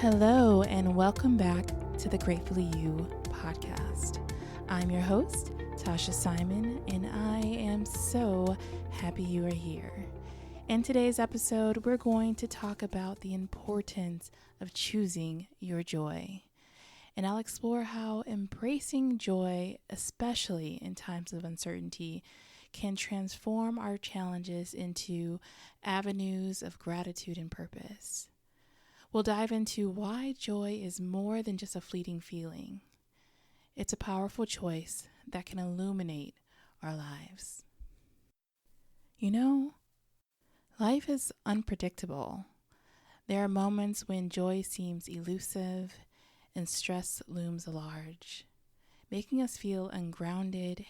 Hello, and welcome back to the Greatfully You podcast. I'm your host, Tausha Simon, and I am so happy you are here. In today's episode, we're going to talk about the importance of choosing your joy. And I'll explore how embracing joy, especially in times of uncertainty, can transform our challenges into avenues of gratitude and purpose. We'll dive into why joy is more than just a fleeting feeling. It's a powerful choice that can illuminate our lives. You know, life is unpredictable. There are moments when joy seems elusive and stress looms large, making us feel ungrounded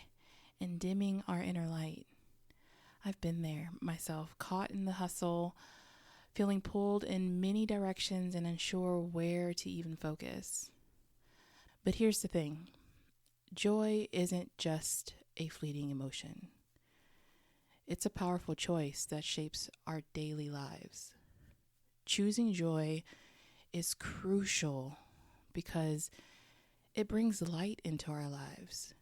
and dimming our inner light. I've been there myself, caught in the hustle, feeling pulled in many directions and unsure where to even focus. But here's the thing. Joy isn't just a fleeting emotion. It's a powerful choice that shapes our daily lives. Choosing joy is crucial because it brings light into our lives,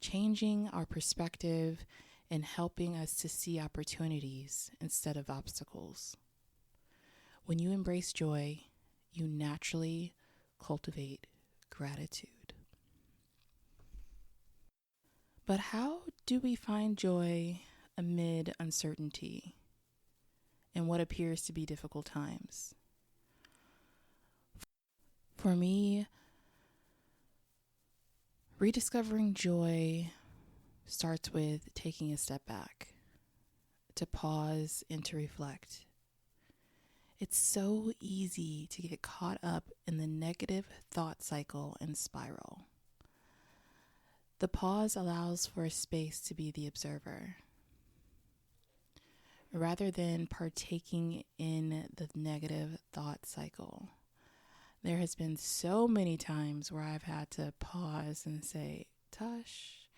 changing our perspective and helping us to see opportunities instead of obstacles. When you embrace joy, you naturally cultivate gratitude. But how do we find joy amid uncertainty and what appears to be difficult times? For me, rediscovering joy starts with taking a step back, to pause and to reflect. It's so easy to get caught up in the negative thought cycle and spiral. The pause allows for a space to be the observer, rather than partaking in the negative thought cycle. There has been so many times where I've had to pause and say, Tosh,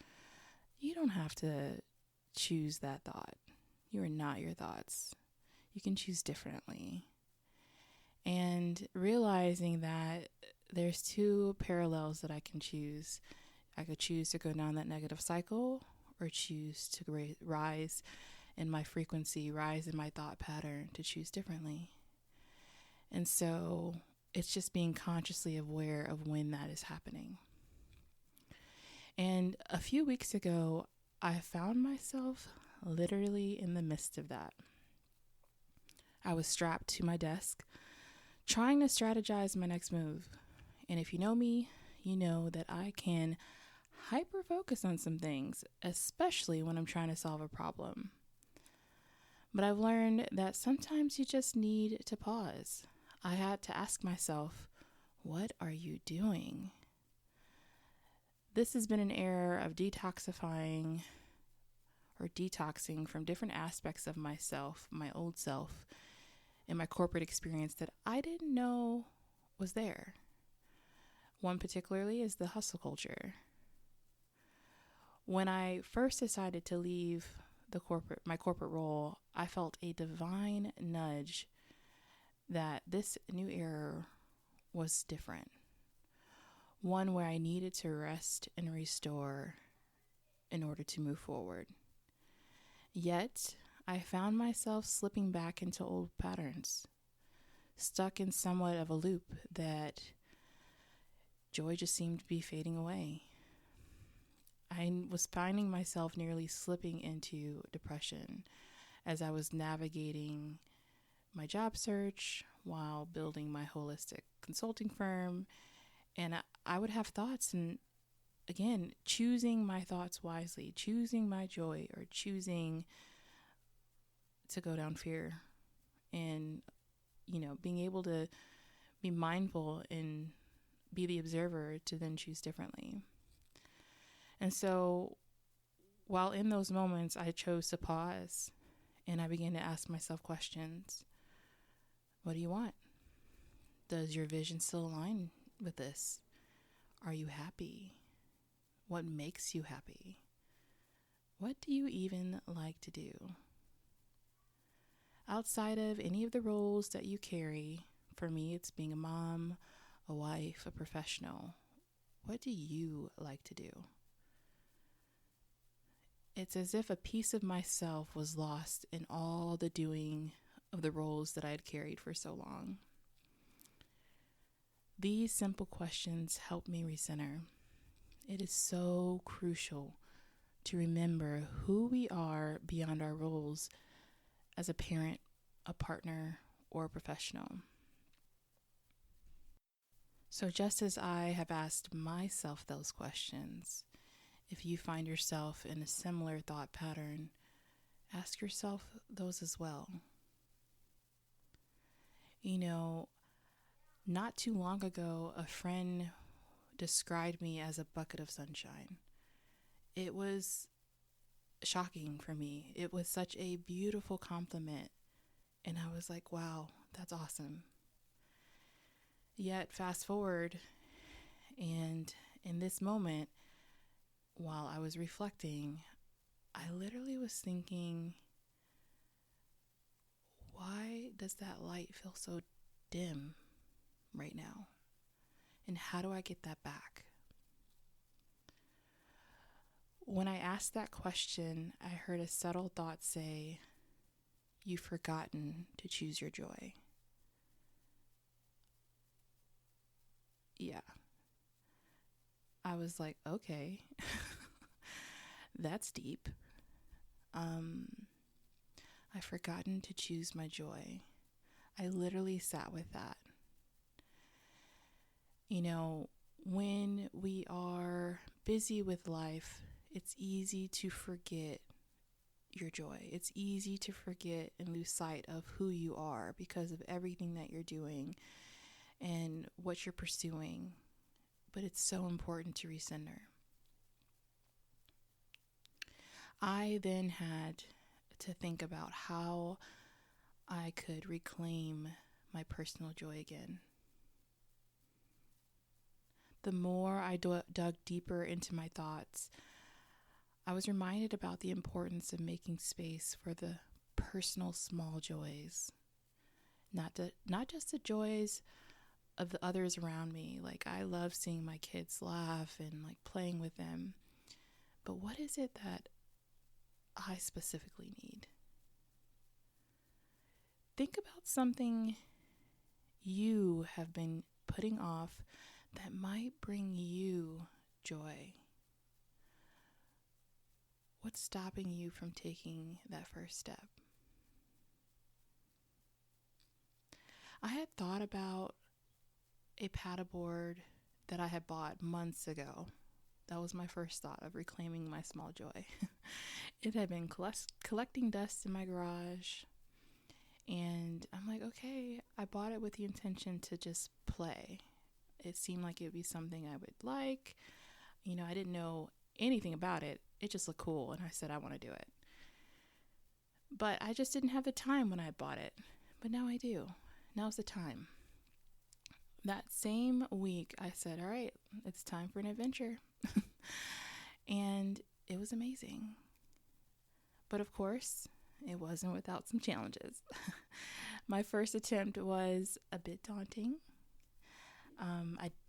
you don't have to choose that thought. You are not your thoughts. You can choose differently. And realizing that there's two parallels that I can choose. I could choose to go down that negative cycle or choose to rise in my frequency, rise in my thought pattern, to choose differently. And so it's just being consciously aware of when that is happening. And a few weeks ago, I found myself literally in the midst of that. I was strapped to my desk, trying to strategize my next move. And if you know me, you know that I can hyper focus on some things, especially when I'm trying to solve a problem. But I've learned that sometimes you just need to pause. I had to ask myself, what are you doing? This has been an era of detoxing from different aspects of myself, my old self, in my corporate experience that I didn't know was there. One particularly is the hustle culture. When I first decided to leave my corporate role, I felt a divine nudge that this new era was different. One where I needed to rest and restore in order to move forward. Yet, I found myself slipping back into old patterns, stuck in somewhat of a loop that joy just seemed to be fading away. I was finding myself nearly slipping into depression as I was navigating my job search while building my holistic consulting firm. And I would have thoughts, and again, choosing my thoughts wisely, choosing my joy, or choosing to go down fear, and being able to be mindful and be the observer to then choose differently. And so while in those moments, I chose to pause and I began to ask myself questions. What do you want? Does your vision still align with this? Are you happy? What makes you happy? What do you even like to do? Outside of any of the roles that you carry, For me, it's being a mom, a wife, a professional. What do you like to do? It's as if a piece of myself was lost in all the doing of the roles that I had carried for so long. These simple questions help me recenter. It is so crucial to remember who we are beyond our roles as a parent, a partner, or a professional. So just as I have asked myself those questions, if you find yourself in a similar thought pattern, ask yourself those as well. You know, not too long ago, a friend described me as a bucket of sunshine. It was shocking for me. It was such a beautiful compliment. And I was like, wow, that's awesome. Yet fast forward, and in this moment, while I was reflecting, I literally was thinking, why does that light feel so dim right now? And how do I get that back? When I asked that question, I heard a subtle thought say, you've forgotten to choose your joy. Yeah. I was like, okay, that's deep. I've forgotten to choose my joy. I literally sat with that. You know, when we are busy with life, it's easy to forget your joy. It's easy to forget and lose sight of who you are because of everything that you're doing and what you're pursuing. But it's so important to recenter. I then had to think about how I could reclaim my personal joy again. The more I dug deeper into my thoughts, I was reminded about the importance of making space for the personal small joys, not just the joys of the others around me. Like, I love seeing my kids laugh and like playing with them. But what is it that I specifically need? Think about something you have been putting off that might bring you joy. What's stopping you from taking that first step? I had thought about a paddleboard that I had bought months ago. That was my first thought of reclaiming my small joy. It had been collecting dust in my garage. And I'm like, okay, I bought it with the intention to just play. It seemed like it would be something I would like. You know, I didn't know anything about it. It just looked cool. And I said, I want to do it. But I just didn't have the time when I bought it. But now I do. Now's the time. That same week, I said, all right, it's time for an adventure. And it was amazing. But of course, it wasn't without some challenges. My first attempt was a bit daunting.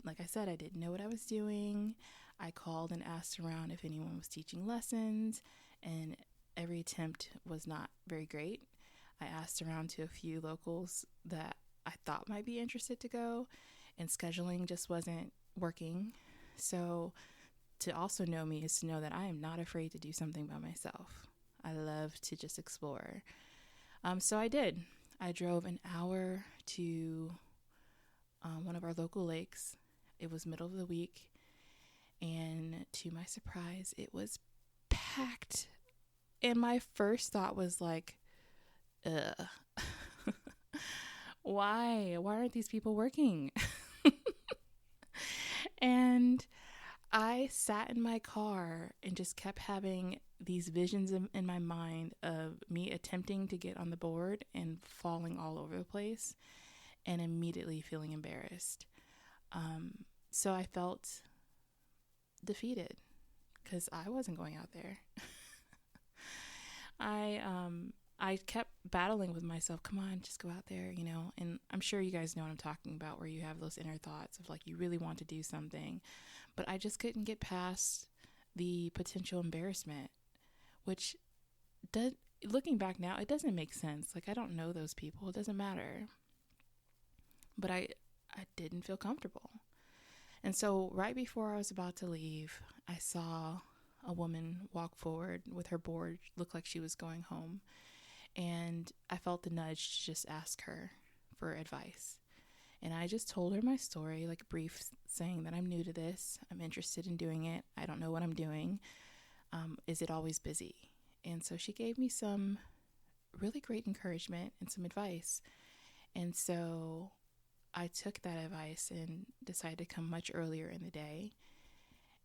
Like I said, I didn't know what I was doing. I called and asked around if anyone was teaching lessons, and every attempt was not very great. I asked around to a few locals that I thought might be interested to go, and scheduling just wasn't working. So to also know me is to know that I am not afraid to do something by myself. I love to just explore. So I did. I drove an hour to one of our local lakes. It was middle of the week. And to my surprise, it was packed. And my first thought was like, ugh. Why? Why aren't these people working? And I sat in my car and just kept having these visions in my mind of me attempting to get on the board and falling all over the place and immediately feeling embarrassed. So I felt defeated because I wasn't going out there. I I kept battling with myself. Come on, just go out there, and I'm sure you guys know what I'm talking about, where you have those inner thoughts of like, you really want to do something, but I just couldn't get past the potential embarrassment, which looking back now, it doesn't make sense. Like, I don't know those people. It doesn't matter. But I didn't feel comfortable. And so right before I was about to leave, I saw a woman walk forward with her board, looked like she was going home. And I felt the nudge to just ask her for advice. And I just told her my story, like brief, saying that I'm new to this. I'm interested in doing it. I don't know what I'm doing. Is it always busy? And so she gave me some really great encouragement and some advice. And so I took that advice and decided to come much earlier in the day.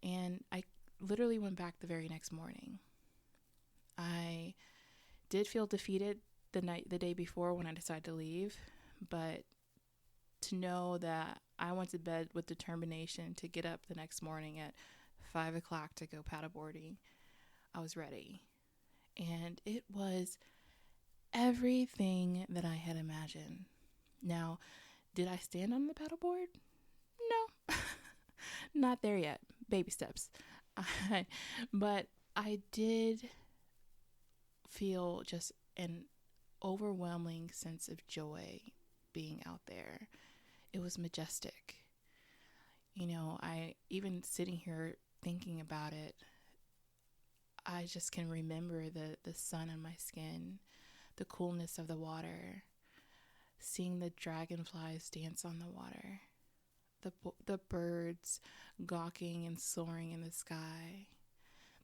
And I literally went back the very next morning. I did feel defeated the day before when I decided to leave, but to know that I went to bed with determination to get up the next morning at 5 o'clock to go paddleboarding, I was ready. And it was everything that I had imagined. Now, did I stand on the paddleboard? No, not there yet. Baby steps. But I did feel just an overwhelming sense of joy being out there. It was majestic. I even sitting here thinking about it, I just can remember the sun on my skin, the coolness of the water, seeing the dragonflies dance on the water, the birds gawking and soaring in the sky,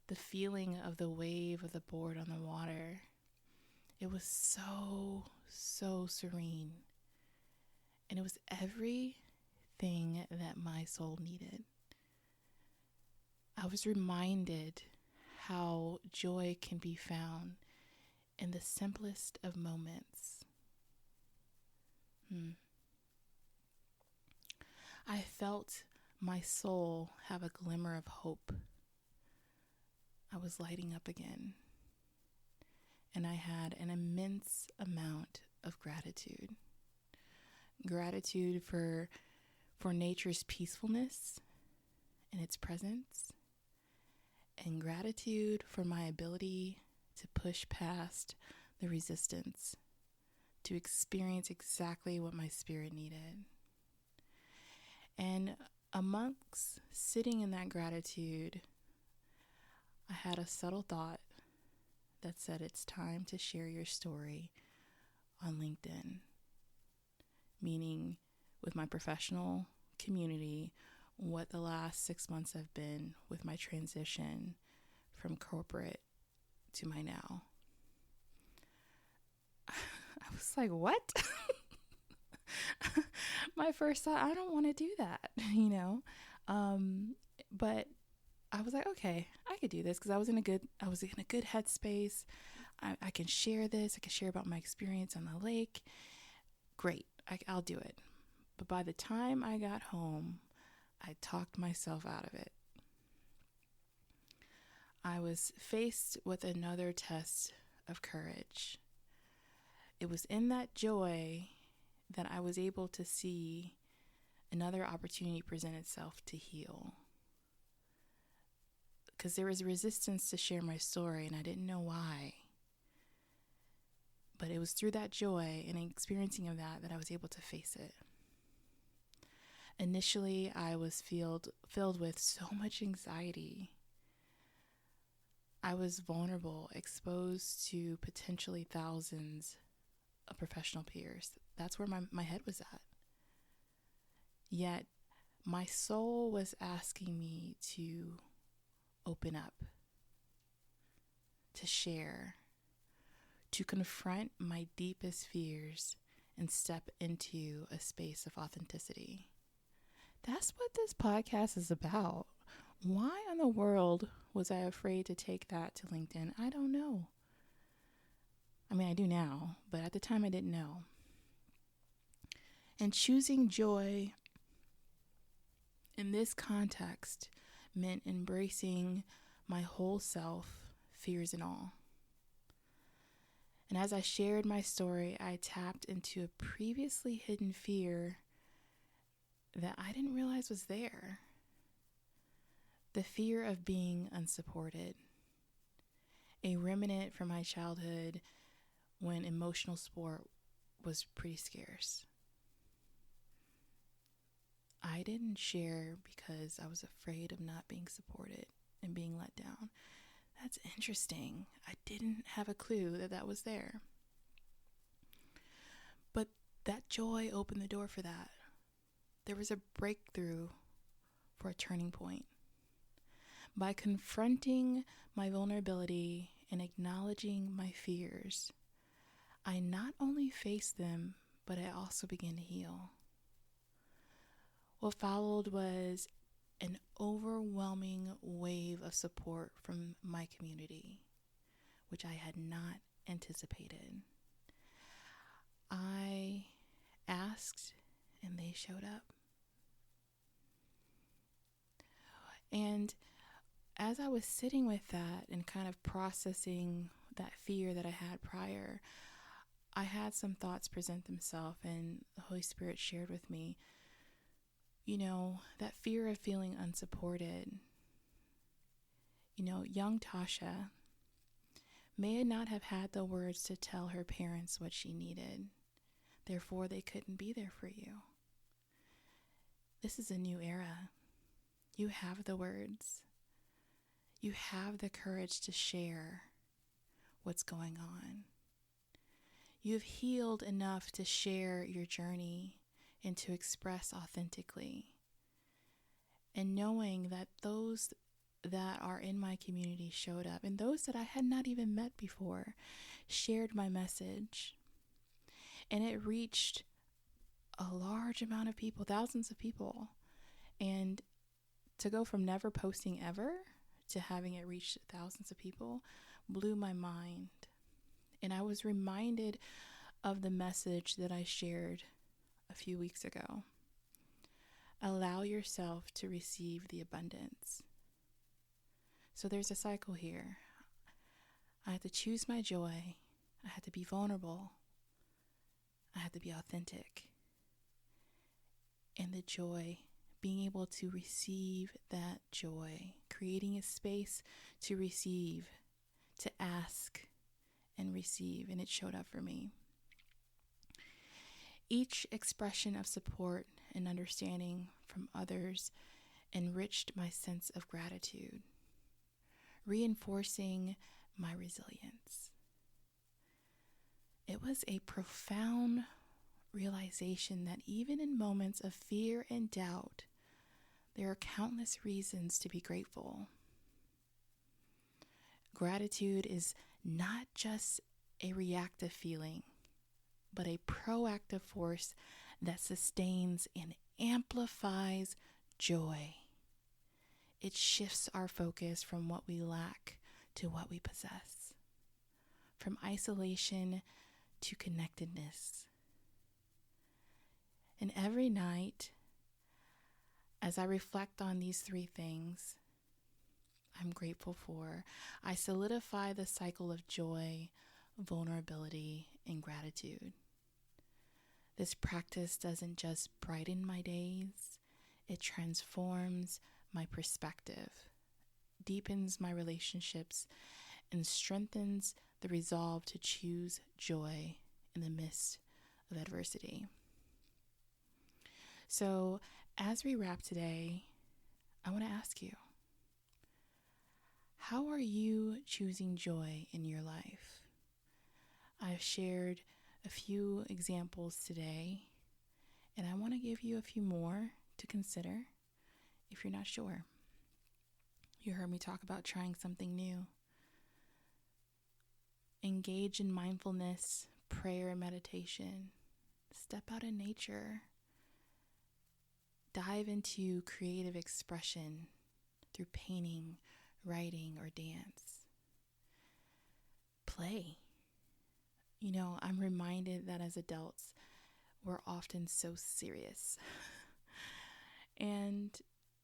the feeling of the wave of the board on the water. It was so, so serene. And it was everything that my soul needed. I was reminded how joy can be found in the simplest of moments. I felt my soul have a glimmer of hope. I was lighting up again. And I had an immense amount of gratitude. Gratitude for nature's peacefulness and its presence. And gratitude for my ability to push past the resistance, to experience exactly what my spirit needed. And amongst sitting in that gratitude, I had a subtle thought that said it's time to share your story on LinkedIn, meaning with my professional community, what the last 6 months have been with my transition from corporate to my now. I was like, what? My first thought, I don't want to do that, but I was like, okay, I could do this because I was in a good headspace. I can share this. I can share about my experience on the lake. Great. I'll do it. But by the time I got home, I talked myself out of it. I was faced with another test of courage. It was in that joy that I was able to see another opportunity present itself to heal. Because there was resistance to share my story, and I didn't know why. But it was through that joy and experiencing of that I was able to face it. Initially, I was filled with so much anxiety. I was vulnerable, exposed to potentially thousands of professional peers. That's where my head was at. Yet, my soul was asking me to open up, to share, to confront my deepest fears and step into a space of authenticity. That's what this podcast is about. Why in the world was I afraid to take that to LinkedIn? I don't know. I mean, I do now, but at the time I didn't know. And choosing joy in this context meant embracing my whole self, fears and all. And as I shared my story, I tapped into a previously hidden fear that I didn't realize was there. The fear of being unsupported, a remnant from my childhood when emotional support was pretty scarce. I didn't share because I was afraid of not being supported and being let down. That's interesting. I didn't have a clue that that was there. But that joy opened the door for that. There was a breakthrough for a turning point. By confronting my vulnerability and acknowledging my fears, I not only faced them, but I also began to heal. What followed was an overwhelming wave of support from my community, which I had not anticipated. I asked, and they showed up. And as I was sitting with that and kind of processing that fear that I had prior, I had some thoughts present themselves, and the Holy Spirit shared with me, that fear of feeling unsupported. Young Tausha may not have had the words to tell her parents what she needed. Therefore, they couldn't be there for you. This is a new era. You have the words. You have the courage to share what's going on. You've healed enough to share your journey and to express authentically. And knowing that those that are in my community showed up, and those that I had not even met before shared my message. And it reached a large amount of people, thousands of people. And to go from never posting ever to having it reach thousands of people blew my mind. And I was reminded of the message that I shared a few weeks ago. Allow yourself to receive the abundance. So there's a cycle here. I had to choose my joy. I had to be vulnerable. I had to be authentic. And the joy, being able to receive that joy, creating a space to receive, to ask and receive, and it showed up for me. Each expression of support and understanding from others enriched my sense of gratitude, reinforcing my resilience. It was a profound realization that even in moments of fear and doubt, there are countless reasons to be grateful. Gratitude is not just a reactive feeling, but a proactive force that sustains and amplifies joy. It shifts our focus from what we lack to what we possess, from isolation to connectedness. And every night, as I reflect on these three things I'm grateful for, I solidify the cycle of joy, vulnerability, and gratitude. This practice doesn't just brighten my days, it transforms my perspective, deepens my relationships, and strengthens the resolve to choose joy in the midst of adversity. So, as we wrap today, I want to ask you, how are you choosing joy in your life? I've shared a few examples today, and I want to give you a few more to consider if you're not sure. You heard me talk about trying something new. Engage in mindfulness, prayer, and meditation. Step out in nature. Dive into creative expression through painting, writing, or dance. Play. I'm reminded that as adults, we're often so serious. And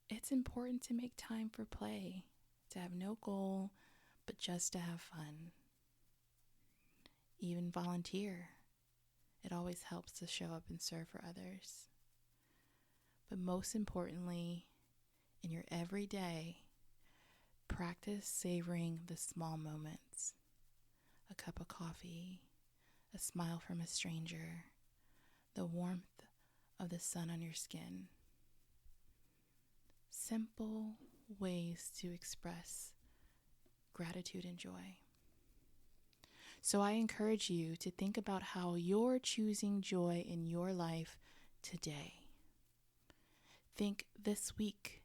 it's important to make time for play, to have no goal, but just to have fun. even volunteer. It always helps to show up and serve for others. But most importantly, in your everyday, practice savoring the small moments. A cup of coffee, a smile from a stranger, the warmth of the sun on your skin. Simple ways to express gratitude and joy. So I encourage you to think about how you're choosing joy in your life today. Think this week,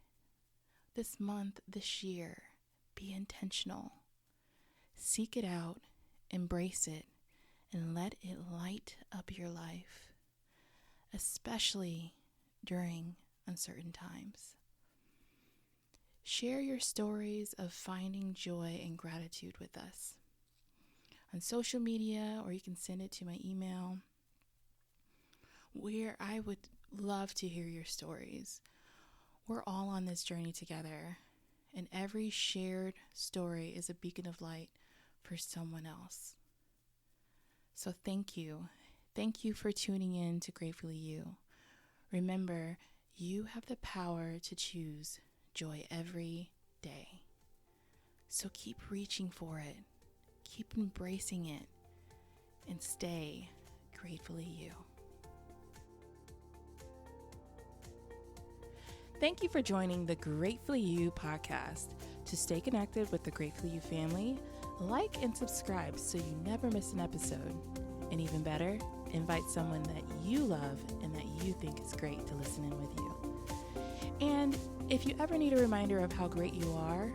this month, this year. Be intentional. Seek it out, embrace it, and let it light up your life, especially during uncertain times. Share your stories of finding joy and gratitude with us on social media, or you can send it to my email, where I would love to hear your stories. We're all on this journey together, and every shared story is a beacon of light for someone else. So thank you. Thank you for tuning in to Greatfully You. Remember, you have the power to choose joy every day. So keep reaching for it. Keep embracing it. And stay gratefully you. Thank you for joining the Greatfully You podcast. To stay connected with the Greatfully You family, like and subscribe so you never miss an episode. And even better, invite someone that you love and that you think is great to listen in with you. And if you ever need a reminder of how great you are,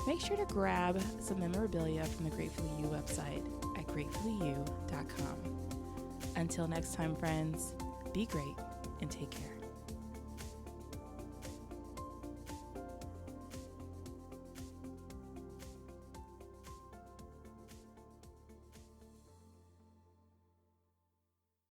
make sure to grab some memorabilia from the Greatfully You website at greatfullyu.com. Until next time, friends, be great and take care.